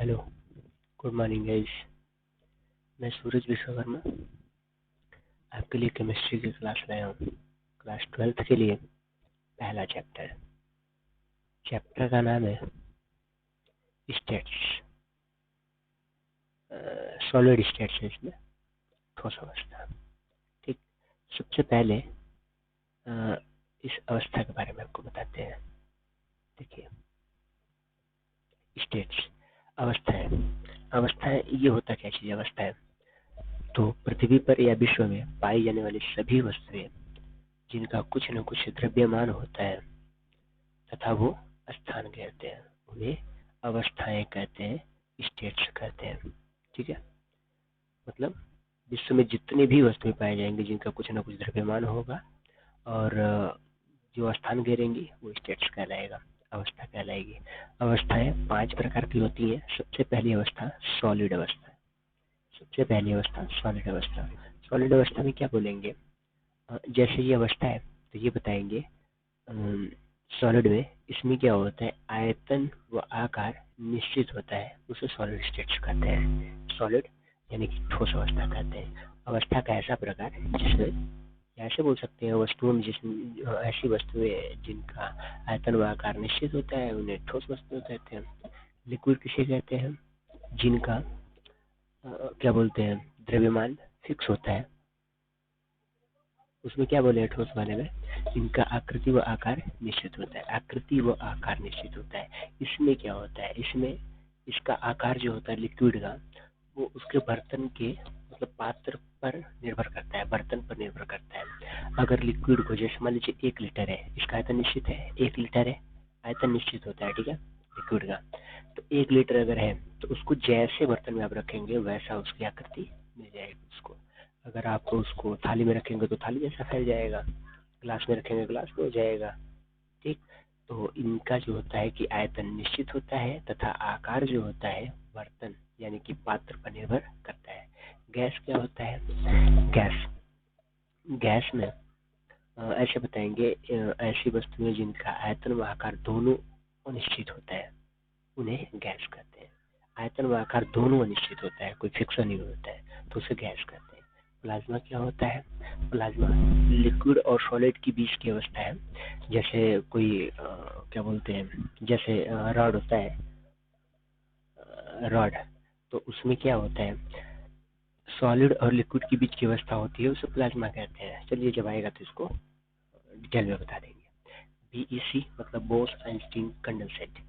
Hello, good morning guys. मैं सूरज विश्वकर्मा आपके लिए केमिस्ट्री की क्लास लाया हूँ। क्लास 12th के लिए पहला चैप्टर का नाम है स्टेट्स। सॉलिड स्टेट्स है इसमें, ठोस अवस्था। ठीक, सबसे पहले इस अवस्था के बारे में आपको बताते हैं। देखिए, स्टेट्स अवस्थाएं ये होता क्या चीज़ अवस्था है? तो पृथ्वी पर या विश्व में पाई जाने वाली सभी वस्तुएं जिनका कुछ न कुछ द्रव्यमान होता है तथा वो स्थान कहते हैं, उन्हें अवस्थाएं कहते हैं, स्टेट्स कहते हैं। ठीक है, मतलब विश्व में जितनी भी वस्तुएं पाई जाएंगी जिनका कुछ न कुछ द्रव्यमान होगा और जो स्थान घेरेंगी वो स्टेट्स कहलाएगा, अवस्था कहलाएगी। अवस्थाएं 5 प्रकार की होती हैं। सबसे पहली अवस्था सॉलिड अवस्था। सॉलिड अवस्था में क्या बोलेंगे? जैसे ये अवस्था है तो ये बताएंगे सॉलिड में इसमें क्या होता है, आयतन व आकार निश्चित होता है, उसे सॉलिड स्टेट्स कहते हैं। सॉलिड यानी कि ठोस अवस्था कहते हैं। अवस्था का ऐसा प्रकार जिसमें ऐसे बोल सकते हैं वस्तुओं में जिसमें ऐसी वस्तुएं जिनका आयतन व आकार निश्चित होता है उन्हें ठोस वस्तुएं कहते हैं। लिक्विड किसे कहते हैं? जिनका क्या बोलते हैं, द्रव्यमान फिक्स होता है, उसमें क्या बोले ठोस वाले में, इनका आकृति व आकार निश्चित होता है। इसमें क्या होता है, इसमें इसका आकार जो होता है लिक्विड का वो उसके बर्तन के मतलब पात्र पर निर्भर करता है, बर्तन पर निर्भर करता है। अगर लिक्विड को जैसे मान लीजिए 1 लीटर है, इसका आयतन निश्चित है, 1 लीटर है, आयतन निश्चित होता है। ठीक है, लिक्विड का तो 1 लीटर अगर है तो उसको जैसे बर्तन में आप रखेंगे वैसा उसकी आकृति मिल जाएगी उसको। अगर आप उसको थाली में रखेंगे तो थाली जैसा फैल जाएगा, ग्लास में रखेंगे ग्लास में हो जाएगा। ठीक, तो इनका जो होता है कि आयतन निश्चित होता है तथा आकार जो होता है बर्तन यानी कि पात्र पर निर्भर करता है। गैस क्या होता है? गैस में ऐसे बताएंगे, ऐसी वस्तुएं जिनका आयतन व आकार दोनों अनिश्चित होता है उन्हें गैस कहते हैं। आयतन व आकार दोनों अनिश्चित होता है, कोई फिक्स नहीं होता है, तो उसे गैस कहते हैं। प्लाज्मा क्या होता है? प्लाज्मा लिक्विड और सॉलिड के बीच की अवस्था है। जैसे कोई क्या बोलते हैं, जैसे रॉड होता है, रॉड, तो उसमें क्या होता है, सॉलिड और लिक्विड के बीच की अवस्था होती है, उसे प्लाज्मा कहते हैं। चलिए जब आएगा तो इसको डिटेल में बता देंगे। बीईसी मतलब बोस आइंस्टीन कंडेंसेट।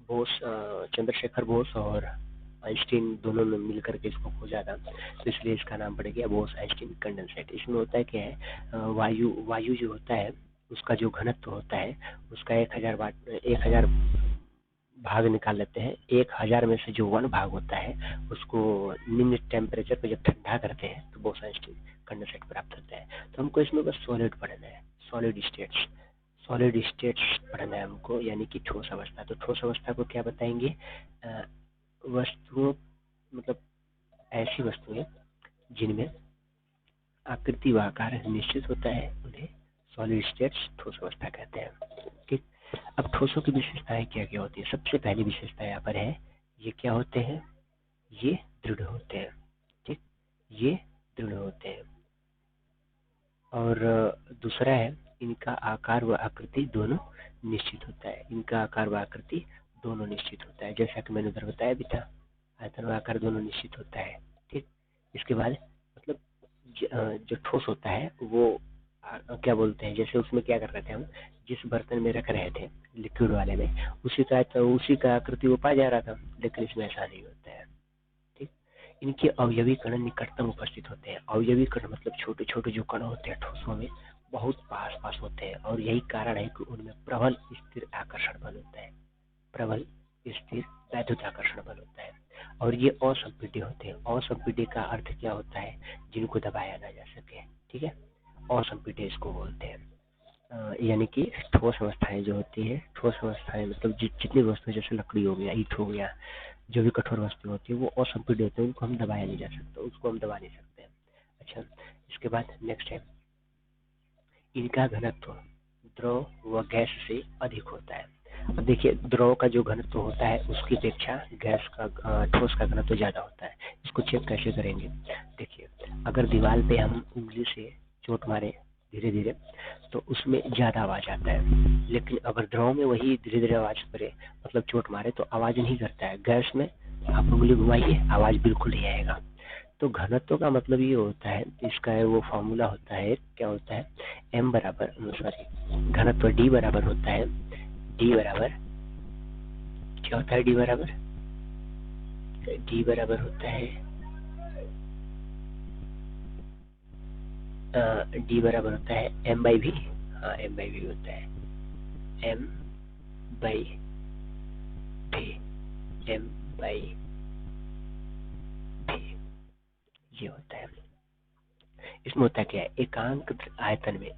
बोस चंद्रशेखर बोस और आइंस्टीन दोनों ने मिलकर के इसको खोजा था, तो इसलिए इसका नाम पड़ गया बोस आइंस्टीन कंडेंसेट। इसमें होता है क्या है, वायु जो होता है उसका जो घनत्व होता है उसका 1000 भाग निकाल लेते हैं। 1000 में से जो 1 भाग होता है उसको निम्न टेम्परेचर पर जब ठंडा करते हैं तो बोस आइंस्टीन कंडेंसेट प्राप्त होता है। तो हमको इसमें बस सॉलिड पढ़ना है, सॉलिड स्टेट्स पढ़ना है हमको, यानी कि ठोस अवस्था। तो ठोस अवस्था को क्या बताएंगे, वस्तुओं मतलब ऐसी वस्तुएं जिनमें आकृति व आकार निश्चित होता है उन्हें सॉलिड स्टेट्स ठोस अवस्था कहते हैं। ठीक, अब ठोसों की विशेषताएं क्या क्या होती है? सबसे पहली विशेषता यहाँ पर है, ये क्या होते हैं, ये दृढ़ होते हैं। ठीक, ये दृढ़ होते हैं। और दूसरा है, इनका आकार व आकृति दोनों निश्चित होता है। जैसा कि मैंने उधर बताया भी था, आयतन व आकार दोनों निश्चित होता है। ठीक, इसके बाद मतलब जो ठोस होता है वो क्या बोलते हैं, जैसे उसमें क्या कर रहे थे हम, जिस बर्तन में रख रहे थे लिक्विड वाले में, उसी का आकृति वो पा जा रहा था, लेकिन इसमें ऐसा नहीं होता है। ठीक, इनके अवयवी कण निकटतम उपस्थित होते हैं। अवयवी कण मतलब छोटे छोटे जो कण होते हैं ठोसों में बहुत पास पास होते हैं, और यही कारण है कि उनमें प्रबल स्थिर आकर्षण बल होता है, प्रबल स्थिर वैद्युत आकर्षण बल होता है। और ये असंपीड्य होते हैं। असंपीड्य का अर्थ क्या होता है, जिनको दबाया ना जा सके। ठीक है, असंपीड्य इसको बोलते हैं। यानी कि ठोस अवस्थाएं जो होती है, ठोस अवस्थाएं मतलब जितनी वस्तु, जैसे लकड़ी हो गया, ईंट हो गया, जो भी कठोर वस्तु होती है वो असंपीड्य होते हैं, उनको हम दबाया नहीं जा सकता, उसको हम दबा नहीं सकते। अच्छा, इसके बाद नेक्स्ट है, इनका घनत्व द्रव व गैस से अधिक होता है। अब देखिए द्रव का जो घनत्व होता है उसकी अपेक्षा गैस का ठोस का घनत्व ज्यादा होता है। इसको चेक कैसे करेंगे? देखिए अगर दीवार पे हम उंगली से चोट मारे धीरे धीरे तो उसमें ज्यादा आवाज आता है, लेकिन अगर द्रव में वही धीरे धीरे आवाज करे मतलब चोट मारे तो आवाज नहीं करता है। गैस में आप उंगली घुमाइए आवाज बिल्कुल नहीं आएगा। तो घनत्व का मतलब ये होता है, इसका वो फॉर्मूला होता है, क्या होता है, m बराबर सॉरी घनत्व d बराबर होता है, d बराबर क्या होता है, d बराबर होता है d बराबर होता है m बाई v। हाँ m बाई v होता है, m by v, m by v ये होता है। इसमें होता क्या है, एकांक आयतन में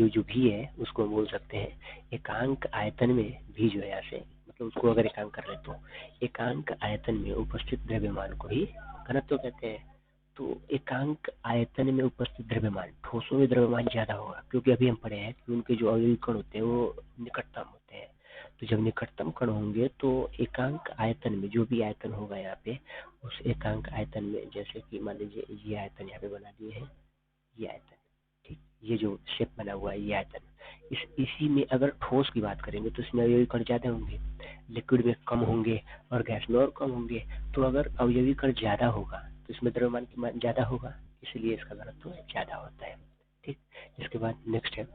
जो भी है उसको हम बोल सकते हैं एकांक आयतन में भी जो है यहाँ से मतलब उसको अगर एकांक कर ले तो एकांक आयतन में उपस्थित द्रव्यमान को ही घनत्व कहते हैं। तो एकांक आयतन में उपस्थित द्रव्यमान, ठोसों में द्रव्यमान ज्यादा होगा क्योंकि अभी हम पढ़े हैं कि उनके जो अवयवी कण होते हैं वो निकटतम होते हैं। तो जब निकटतम कण होंगे तो एकांक आयतन में जो भी आयतन होगा यहाँ पे उस एकांक आयतन में, जैसे कि मान लीजिए ये आयतन यहाँ पे बना दिए हैं, ये आयतन, ठीक, ये जो शेप बना हुआ है ये आयतन, इसी में अगर ठोस की बात करेंगे तो इसमें अवयवी कण ज्यादा होंगे, लिक्विड में कम होंगे और गैस में और कम होंगे। तो अगर अवयवी कण ज्यादा होगा तो इसमें द्रव्यमान की मान ज्यादा होगा, इसलिए इसका घनत्व ज्यादा होता है। ठीक, इसके बाद नेक्स्ट है,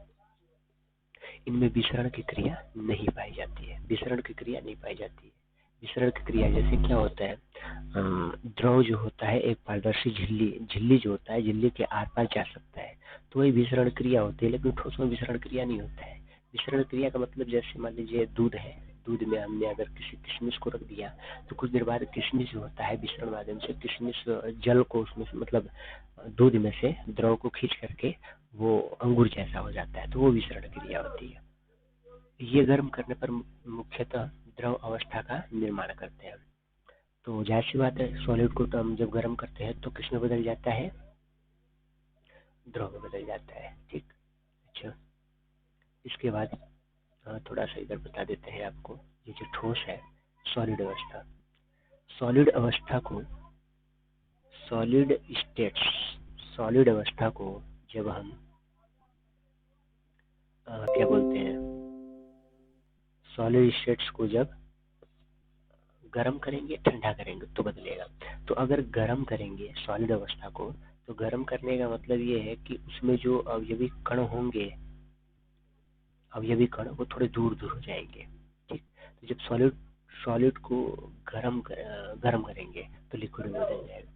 इनमें विसरण की क्रिया नहीं पाई जाती है। विसरण की क्रिया नहीं पाई जाती है। विसरण की क्रिया जैसे क्या होता है, द्रव जो होता है एक पारदर्शी झिल्ली जो होता है झिल्ली के आर पार जा सकता है, तो वही विसरण क्रिया होती है, लेकिन ठोस में विसरण क्रिया नहीं होता है। विसरण क्रिया का मतलब जैसे मान लीजिए दूध है, दूध में हमने अगर किसी किशमिश को रख दिया तो कुछ देर बाद किशमिश जो होता है विसरण माध्यम से किशमिश जल को उसमें से मतलब दूध में से द्रव को खींच करके वो अंगूर जैसा हो जाता है, तो वो विसरण क्रिया होती है। ये गर्म करने पर मुख्यतः द्रव अवस्था का निर्माण करते हैं। तो जाहिर सी बात है सॉलिड को तो हम जब गर्म करते हैं तो किस में बदल जाता है, द्रव में बदल जाता है। ठीक, अच्छा इसके बाद थोड़ा सा इधर बता देते हैं आपको, ये जो ठोस है सॉलिड अवस्था, सॉलिड अवस्था को सॉलिड स्टेट्स, सॉलिड अवस्था को जब हम क्या बोलते हैं, सॉलिड स्टेट्स को जब गर्म करेंगे ठंडा करेंगे तो बदलेगा। तो अगर गर्म करेंगे सॉलिड अवस्था को तो गर्म करने का मतलब ये है कि उसमें जो अवयवी कण होंगे, अवयवी कण वो थोड़े दूर दूर हो जाएंगे। ठीक, तो जब सॉलिड सॉलिड को गर्म करेंगे तो लिक्विड में बदल जाएगा।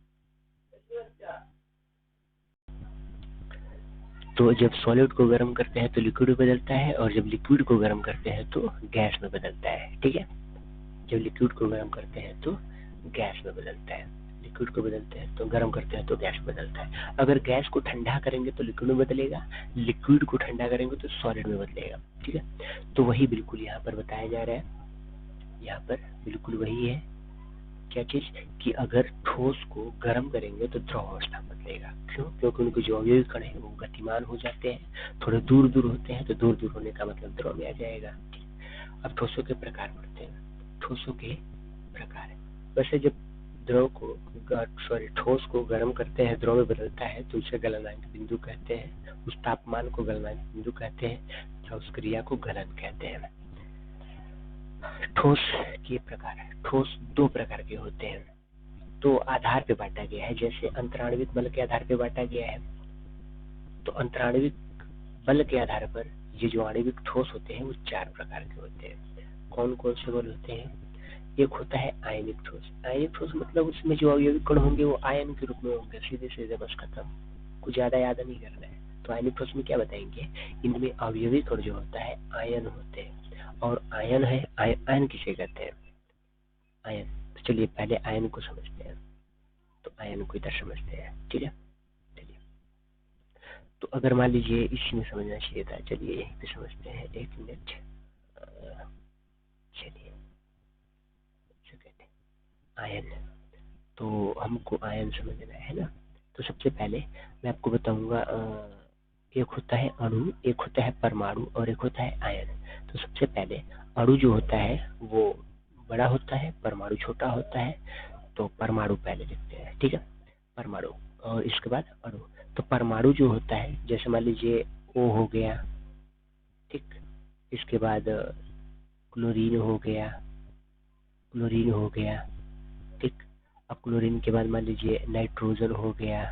तो जब सॉलिड को गर्म करते हैं तो लिक्विड में बदलता है, और जब लिक्विड को गर्म करते हैं तो गैस में बदलता है। ठीक है, जब लिक्विड को गर्म करते हैं तो गैस में बदलता है, लिक्विड को बदलते हैं तो गर्म करते हैं तो गैस में बदलता है। अगर गैस को ठंडा करेंगे तो लिक्विड में बदलेगा, लिक्विड को ठंडा करेंगे तो सॉलिड में बदलेगा। ठीक है, तो वही बिल्कुल यहाँ पर बताया जा रहा है, यहाँ पर बिल्कुल वही है। क्या चीज कि अगर ठोस को गर्म करेंगे तो द्रव अवस्था बदलेगा। क्यों? क्योंकि उनके जो अवयवी कण है वो गतिमान हो जाते हैं, थोड़े दूर दूर होते हैं, तो दूर दूर होने का मतलब द्रव में आ जाएगा। अब ठोसों के प्रकार पढ़ते हैं। ठोसों के प्रकार, वैसे जब द्रव को ठोस को गर्म करते हैं द्रव में बदलता है तो उसे गलनांक बिंदु कहते हैं, उस तापमान को गलनांक बिंदु कहते हैं, या उस क्रिया को गलन कहते हैं। ठोस के प्रकार, ठोस दो प्रकार के होते हैं, तो आधार पे बांटा गया है। जैसे अंतराणविक बल के आधार पे बांटा गया है, तो अंतराणविक बल के आधार पर ये जो आणविक ठोस होते हैं वो चार प्रकार के होते हैं। कौन कौन से बल होते हैं? एक होता है आयनिक ठोस। आयनिक ठोस मतलब उसमें जो अवयवी कण होंगे वो आयन के रूप में होंगे, सीधे सीधे बस खत्म, कुछ ज्यादा याद नहीं करना है। तो आयनिक ठोस में क्या बताएंगे, इनमें अवयवी कण जो होता है आयन होते हैं, और आयन है आयन किसे कहते हैं, आयन। तो चलिए पहले आयन को समझते हैं, तो आयन को इधर समझते हैं। ठीक है, चलिए, तो अगर मान लीजिए इसमें समझना चाहिए था, चलिए यहीं पे समझते हैं, एक मिनट, चलिए आयन, तो हमको आयन समझना है ना। तो सबसे पहले मैं आपको बताऊंगा एक होता है अणु, एक होता है परमाणु और एक होता है आयन। तो सबसे पहले अणु जो होता है वो बड़ा होता है, परमाणु छोटा होता है। तो परमाणु पहले लिखते हैं, ठीक है, परमाणु, और इसके बाद अणु। तो परमाणु जो होता है, जैसे मान लीजिए O हो गया, ठीक, इसके बाद क्लोरीन हो गया, क्लोरीन हो गया, ठीक। अब क्लोरीन के बाद मान लीजिए नाइट्रोजन हो गया,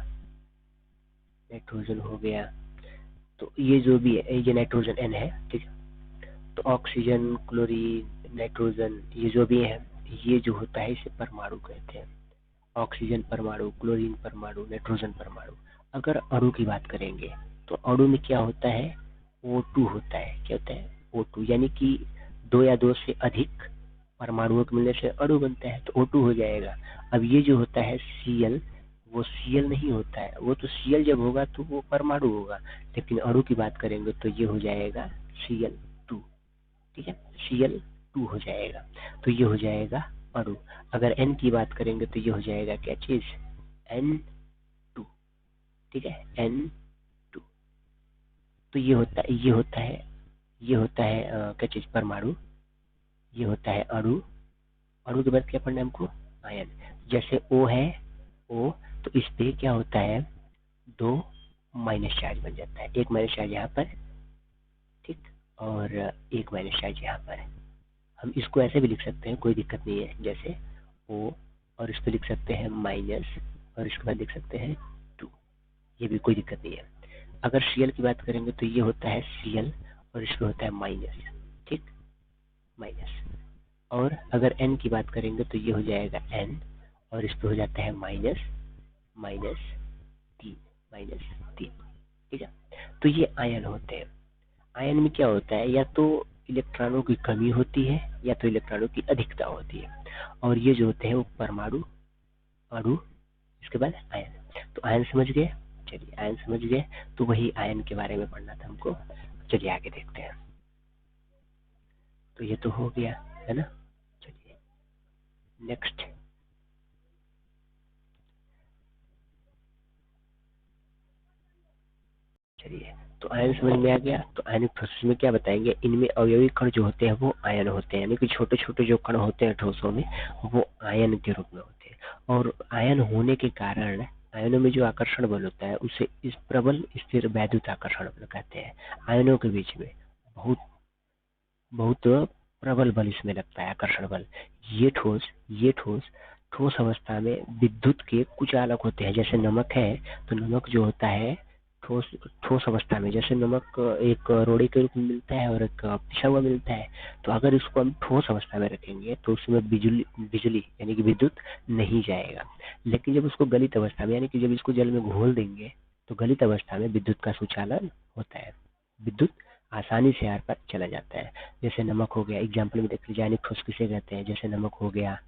नाइट्रोजन हो गया। तो ये जो भी है, ये नाइट्रोजन N है, ठीक है। तो ऑक्सीजन, क्लोरीन, नाइट्रोजन, ये जो भी है, ये जो होता है इसे परमाणु कहते हैं। ऑक्सीजन परमाणु, क्लोरीन परमाणु, नाइट्रोजन परमाणु। अगर अणु की बात करेंगे तो अणु में क्या होता है, O2 होता है। क्या होता है, O2, यानी कि दो या दो से अधिक परमाणुओं के मिलने से अणु बनता है, तो O2 हो जाएगा। अब ये जो होता है Cl, वो Cl नहीं होता है, वो तो Cl जब होगा तो वो परमाणु होगा, लेकिन अणु की बात करेंगे तो ये हो जाएगा Cl2, ठीक है, Cl2 हो जाएगा। तो ये हो जाएगा अणु। अगर N की बात करेंगे तो ये हो जाएगा क्या चीज, N2, ठीक है, N2। तो ये होता है क्या चीज, परमाणु। ये होता है अणु। अणु के बाद क्या पढ़ना है हमको, आयन। जैसे O है, O, तो इस पे क्या होता है, दो माइनस चार्ज बन जाता है। एक माइनस चार्ज यहाँ पर, ठीक, और एक माइनस चार्ज यहाँ पर। हम इसको ऐसे भी लिख सकते हैं, कोई दिक्कत नहीं है, जैसे O, और इस पे लिख सकते हैं माइनस, और इसके बाद लिख सकते हैं 2, ये भी कोई दिक्कत नहीं है। अगर Cl की बात करेंगे तो ये होता है Cl, और इसमें होता है माइनस, ठीक, माइनस। और अगर N की बात करेंगे तो ये हो जाएगा N, और इस पे हो जाता है माइनस, माइनस 3, माइनस 3, ठीक है। तो ये आयन होते हैं। आयन में क्या होता है, या तो इलेक्ट्रॉनों की कमी होती है या तो इलेक्ट्रॉनों की अधिकता होती है, और ये जो होते हैं वो परमाणु, अणु, इसके बाद आयन। तो आयन समझ गए, चलिए आयन समझ गए, तो वही आयन के बारे में पढ़ना था हमको। चलिए आगे देखते हैं। तो ये तो हो गया है ना, चलिए नेक्स्ट। चलिए, तो आयन समझ में आ गया। तो आयनिक प्रोसेस में क्या बताएंगे, इनमें अवयवी कण जो होते हैं वो आयन होते हैं, यानी कि छोटे छोटे जो कण होते हैं ठोसों में, वो आयन के रूप में होते हैं। और आयन होने के कारण आयनों में जो आकर्षण बल होता है उसे इस प्रबल स्थिर वैद्युत आकर्षण बल कहते हैं। आयनों के बीच में बहुत बहुत प्रबल बल इसमें लगता है, आकर्षण बल। ये ठोस ठोस अवस्था में विद्युत के कुछ आलक होते हैं। जैसे नमक है, तो नमक जो होता है ठोस ठोस अवस्था में, जैसे नमक एक रोड़ी के रूप में मिलता है और एक पिसा हुआ मिलता है। तो अगर इसको हम ठोस अवस्था में रखेंगे तो उसमें बिजली बिजली यानी कि विद्युत नहीं जाएगा। लेकिन जब उसको गलित अवस्था में, यानी कि जब इसको जल में घोल देंगे तो गलित अवस्था में विद्युत का सुचालन होता है, विद्युत आसानी से आर पार चला जाता है। जैसे नमक हो गया, एग्जाम्पल में देख लीजिए, आयनिक ठोस किसे कहते हैं, जैसे नमक हो गया,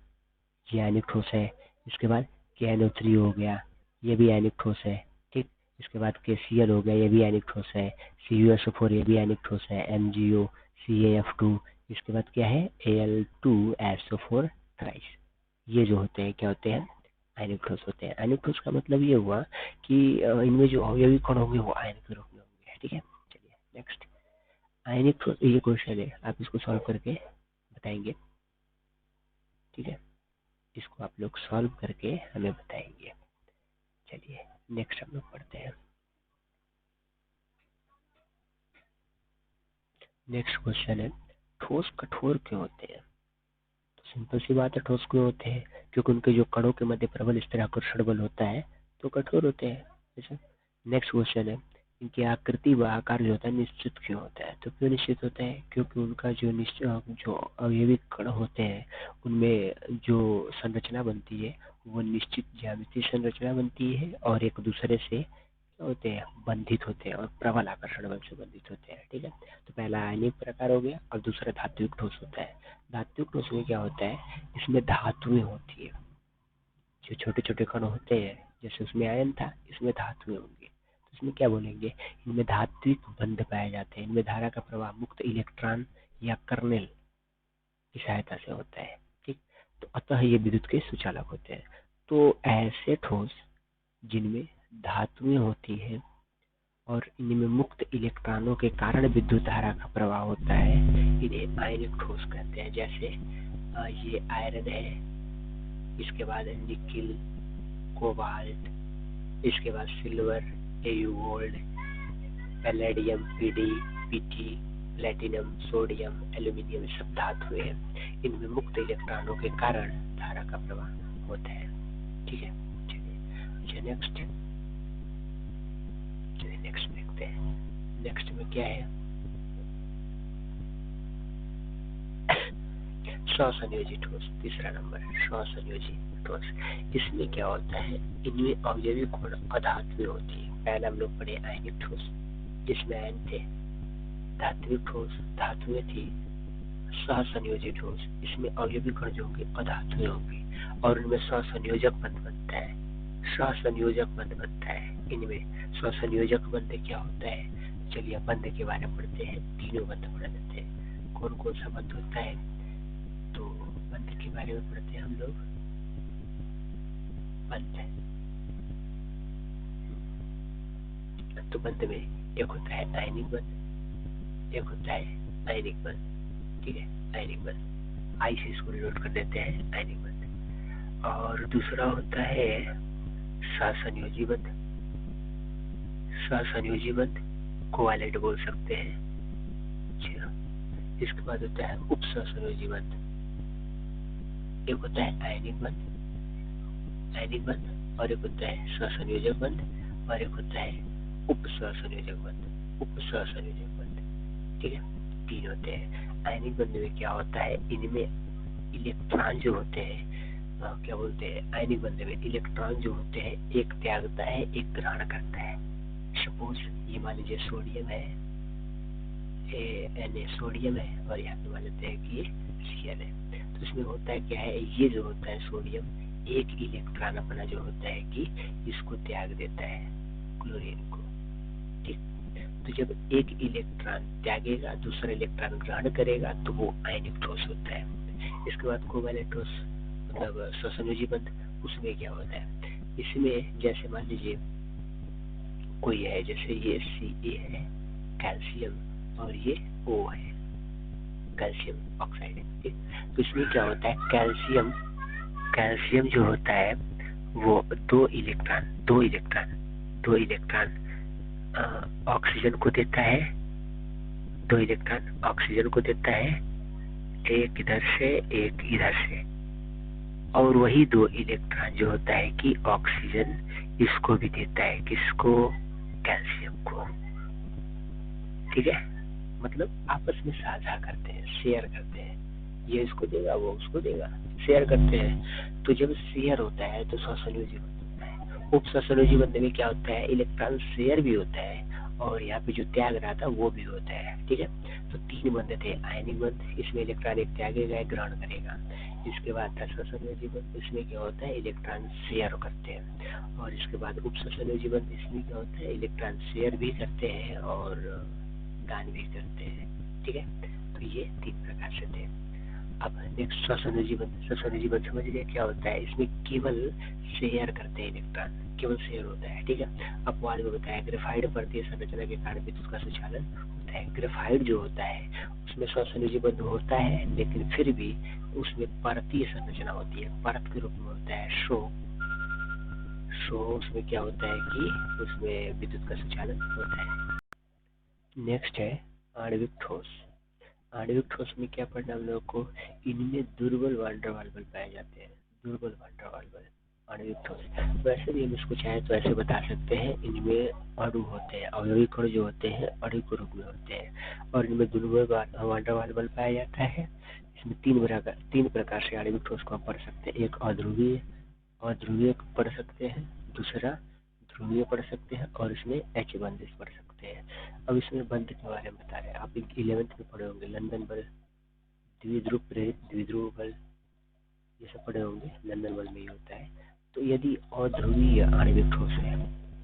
ये आयनिक ठोस है। इसके बाद KNO3 हो गया, ये भी आयनिक ठोस है, ठीक। इसके बाद KCl हो गया, ये भी आयनिक ठोस है। CuSO4, ये भी आयनिक ठोस है। MgO, CaF2, इसके बाद क्या है, Al2SO4 थ्राइस। ये जो होते हैं क्या होते हैं, आयनिक ठोस होते हैं। आयनिक ठोस का मतलब ये हुआ कि इनमें जो अवयवी कण होंगे वो आयन के रूप में होंगे, ठीक है। चलिए नेक्स्ट। आयनिक ठोस, ये क्वेश्चन है, आप इसको सॉल्व करके बताएंगे, ठीक है। इसको आप लोग सॉल्व करके हमें बताएंगे। चलिए नेक्स्ट हम लोग पढ़ते हैं। नेक्स्ट क्वेश्चन है, ठोस कठोर क्यों होते हैं। तो सिंपल सी बात है, ठोस क्यों होते हैं, क्योंकि उनके जो कणों के मध्य प्रबल स्थिर आकर्षण बल होता है तो कठोर होते हैं, ऐसा। नेक्स्ट क्वेश्चन है, इनकी आकृति व आकार जो होता है निश्चित क्यों होता है। तो क्यों निश्चित होता है, क्योंकि उनका जो जो अवयवी कण होते हैं उनमें जो संरचना बनती है वो निश्चित ज्यामितीय संरचना बनती है, और एक दूसरे से होते हैं, बंधित होते हैं, और प्रबल आकर्षण बल से बंधित होते हैं, ठीक है। तो पहला आयनिक प्रकार हो गया, और दूसरा धात्विक ठोस होता है। धात्विक ठोस में क्या होता है, इसमें धातुएं होती है, जो छोटे छोटे कण होते हैं, जैसे उसमें आयन था, इसमें धातुएं होंगी। तो इसमें क्या बोलेंगे, इनमें धात्विक बंध पाए जाते हैं। इनमें धारा का प्रवाह मुक्त इलेक्ट्रॉन या कर्नेल की सहायता से होता है, ठीक। तो अतः ये विद्युत के सुचालक होते हैं। तो ऐसे ठोस जिनमें धातुएं होती हैं और इनमें मुक्त इलेक्ट्रॉनों के कारण विद्युत धारा का प्रवाह होता है। इन्हें आयनिक ठोस कहते हैं। जैसे ये आयरन है, इसके बाद निकिल, कोबाल्ट, इसके बाद silver, AU gold, palladium, PD, PT, platinum, sodium, aluminium, सब धातुएं हैं। इनमें मुक्त इलेक्ट्रॉनों के कारण धारा का प्रवाह होता है। ठीक है, चलिए नेक्स्ट देखते हैं। नेक्स्ट में क्या है, स्वसंयोजी ठोस। तीसरा नंबर है स्वसंयोजी ठोस। इसमें क्या होता है, इनमें अवयवी गुण अधातुएं होती है। पहले हम लोग पढ़े आयनिक ठोस, जिसमें आयन थे। धात्विक ठोस धातुएं थी। सहसंयोजी ठोस, इसमें अवयवी कण जो होंगे अधातुएं होंगी और इनमें स्वसंयोजक बंध बनता है। स्वसंयोजक बंध बनता है इनमें। स्वसंयोजक बंध क्या होता है, चलिए बंध के बारे में पढ़ते हैं। तीनों बंध पढ़ लेते हैं। कौन कौन सा बंध होता है, तो बंध के बारे में पढ़ते हैं हम लोग। बंध, तो बंध में एक होता है आयनिक बंध, एक होता है आयनिक बंध। ठीक है, आयनिक बंध, आई से इसको नोट कर देते हैं, आयनिक बंध। और दूसरा होता है सहसंयोजी बंध। सहसंयोजी बंध कोवैलेंट बोल सकते हैं। इसके बाद होता है उपसहसंयोजी बंध। एक होता है आयनिक बंध, आयनिक बंध, और एक होता है सहसंयोजक बंध, और एक होता है उपसहसंयोजक बंध, उपसहसंयोजक बंध। ठीक है, तीन होते हैं। आयनिक बंध में क्या होता है, इनमें इलेक्ट्रॉन जो होते हैं, क्या बोलते हैं, आयनिक बंध में इलेक्ट्रॉन जो होते हैं, एक त्यागता है, एक ग्रहण करता है। सपोज ये मान लीजिए सोडियम है, सोडियम है, और यहाँ पे मान लेते हैं कि ये Cl है। तो इसमें होता है क्या है, ये जो होता है सोडियम, एक इलेक्ट्रॉन अपना जो होता है कि इसको त्याग देता है, क्लोरीन को। ठीक, तो जब एक इलेक्ट्रॉन त्यागेगा, दूसरा इलेक्ट्रॉन ग्रहण करेगा, तो वो आयनिक ठोस होता है। इसके बाद कोवैलेंट ठोस मतलब स्वसंयोजी बंध, उसमें क्या होता है, इसमें जैसे मान लीजिए कोई है, जैसे ये Ca है कैल्शियम, और ये O है कैल्शियम ऑक्साइड है। ठीक, तो इसमें क्या होता है, कैल्शियम जो होता है वो दो इलेक्ट्रॉन ऑक्सीजन को देता है, दो इलेक्ट्रॉन ऑक्सीजन को देता है, एक इधर से एक इधर से, और वही दो इलेक्ट्रॉन जो होता है कि ऑक्सीजन इसको भी देता है, किसको, कैल्शियम को। ठीक है, मतलब आपस में साझा करते हैं, शेयर करते हैं, ये इसको देगा वो उसको देगा, शेयर करते हैं। तो जब शेयर होता है तो स्वसंयोजी बंध होता है। उपसंयोजी बंध में क्या होता है, इलेक्ट्रॉन शेयर भी होता है और यहाँ पे जो त्याग रहा था वो भी होता है। ठीक है, तो तीन बंध थे। आयनिक बंध, इसमें इलेक्ट्रॉन एक त्यागेगा, एक ग्रहण करेगा। इसके बाद था स्वसंयोजी बंध, इसमें क्या होता है, इलेक्ट्रॉन शेयर करते हैं। और इसके बाद उपसंयोजी बंध, इसमें क्या होता है, इलेक्ट्रॉन शेयर भी करते हैं और दान भी करते हैं। ठीक है, तो ये तीन प्रकार से थे। अब नेक्स्ट स्वसंयोजी बंध। स्वसंयोजी बंध समझ गए क्या होता है, इसमें केवल शेयर करते हैं इलेक्ट्रॉन, केवल शेयर होता है। ठीक है, अपवाद में बताया ग्रेफाइड परतीय संरचना के कारण विद्युत का संचालन होता है। ग्रेफाइड जो होता है उसमें स्वसंयोजी बंध होता है, लेकिन फिर भी उसमें परतीय संरचना होती है, परत के रूप में होता है। उसमें क्या होता है कि उसमें विद्युत का संचालन होता है। नेक्स्ट है आणविक ठोस। आणविक ठोस में क्या पढ़ना हम लोग को, इनमें दुर्बल वान डेर वाल्स बल पाए जाते हैं। दुर्बल वान डेर वाल्स बल आणविक ठोस। वैसे भी हम इसको चाहे तो ऐसे बता सकते हैं, इनमें अणु होते हैं, अवयवी कण जो होते हैं अणु के रूप में होते हैं, और इनमें दुर्बल वान डेर वाल्स बल पाया जाता है। इसमें तीन प्रकार से आणविक ठोस को हम पढ़ सकते हैं। एक अध्रुवीय पढ़ सकते हैं, दूसरा ध्रुवीय पढ़ सकते हैं, और इसमें H बंध पढ़ सकते हैं। अब इसमें बंध के बारे में बता रहे हैं, आप 11th में पढ़े होंगे, लंदन बल, द्विध्रुव प्रेरित द्विध्रुव बल, ये सब पढ़े होंगे, लंदन बल में ही होता है। तो यदि अध्रुवीय आणविक ठोस है,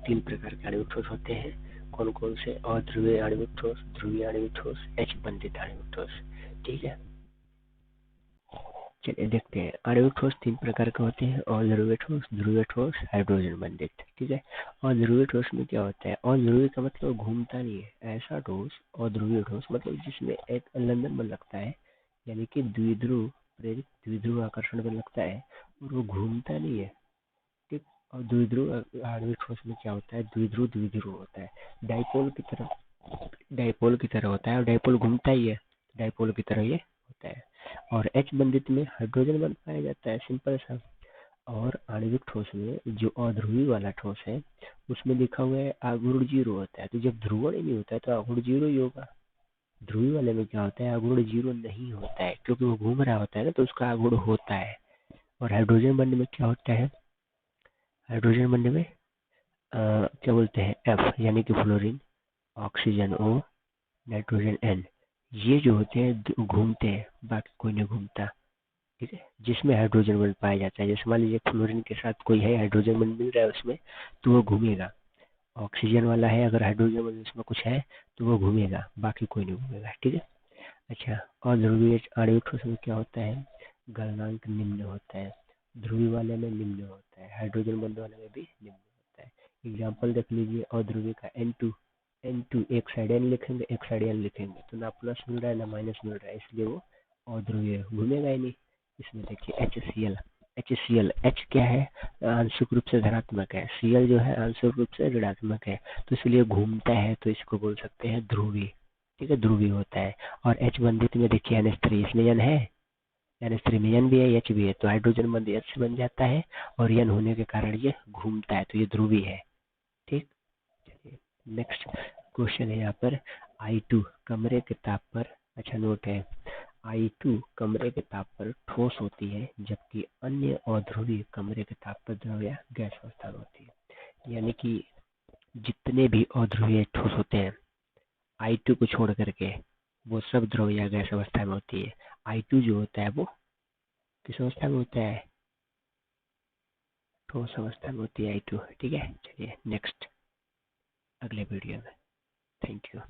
तीन प्रकार के आणविक ठोस होते हैं। कौन कौन से, अध्रुवीय आणविक ठोस, ध्रुवीय आणविक ठोस, H बंधित आणविक ठोस। ठीक है, चलिए देखते हैं। आणविक ठोस 3 प्रकार के होते हैं, अध्रुवीय ठोस, ध्रुवीय ठोस, हाइड्रोजन बंधित। ठीक है, अध्रुवीय ठोस में क्या होता है? अध्रुवीय का मतलब घूमता नहीं है, ऐसा ठोस। अध्रुवीय ठोस मतलब जिसमें एक लंदन बल लगता है, यानी कि द्विध्रुव प्रेरित द्विध्रुव आकर्षण बल लगता है और वो घूमता नहीं है। ठीक। और द्विध्रुव आणविक ठोस में क्या होता है? द्विध्रुव द्विध्रुव होता है, डाइपोल की तरह होता है, और डाइपोल घूमता ही है, डाइपोल की तरह ये होता है। और एच बंधित में हाइड्रोजन बंध पाया जाता है, सिंपल सा। और आणविक ठोस में जो अध्रुवी वाला ठोस है उसमें लिखा हुआ है आगुण जीरो होता है, तो जब ध्रुवण ही नहीं होता है तो आगुण जीरो ही होगा। ध्रुवी वाले में क्या होता है? आगुण जीरो नहीं होता है, क्योंकि वो घूम रहा होता है ना, तो उसका आगुण होता है। और हाइड्रोजन बंध में क्या होता है? हाइड्रोजन बंध में क्या बोलते हैं? एफ, यानी कि fluorine, oxygen O, nitrogen N, ये जो होते हैं घूमते हैं, बाकी कोई नहीं घूमता। ठीक है, जिसमें हाइड्रोजन बंध पाया जाता है, जैसे मान लीजिए फ्लोरीन के साथ कोई है, हाइड्रोजन बंध मिल रहा है उसमें, तो वो घूमेगा। ऑक्सीजन वाला है, अगर हाइड्रोजन बंध उसमें कुछ है तो वो घूमेगा, बाकी कोई नहीं घूमेगा। ठीक है। अच्छा, और ध्रुवीय आणविक ठोस में क्या होता है? गलनांक निम्न होता है, ध्रुवीय वाले में निम्न होता है, हाइड्रोजन बंध वाले में भी निम्न होता है। एग्जाम्पल देख लीजिए, अध्रुवीय का N2, N2 एक साइड N लिखेंगे, एक साइड N लिखेंगे, तो ना प्लस मिल रहा है ना माइनस मिल रहा है, इसलिए वो अध्रुवीय घूमेगा ही नहीं। इसमें देखिए HCl, HCl, H क्या है? आंशिक रूप से धनात्मक है, Cl जो है आंशिक रूप से ऋणात्मक है, तो इसलिए घूमता है, तो इसको बोल सकते हैं ध्रुवीय। ठीक है, ध्रुवीय होता है। और H बंधित में देखिए NH3, इसमें N है, NH3 में N भी है, H भी है, तो हाइड्रोजन बंध H से बन जाता है, और N होने के कारण ये घूमता है, तो ये ध्रुवीय है। ठीक। चलिए नेक्स्ट क्वेश्चन है यहाँ पर, I2 कमरे के ताप पर, अच्छा नोट है, I2 कमरे के ताप पर ठोस होती है, जबकि अन्य अध्रुवीय कमरे के ताप पर द्रव या गैस अवस्था में होती है। यानी कि जितने भी अध्रुवीय ठोस होते हैं I2 को छोड़ करके, वो सब द्रव या गैस अवस्था में होती है। I2 जो होता है वो किस अवस्था में होता है? ठोस अवस्था में होती है I2। ठीक है, चलिए नेक्स्ट अगले वीडियो में। Thank you.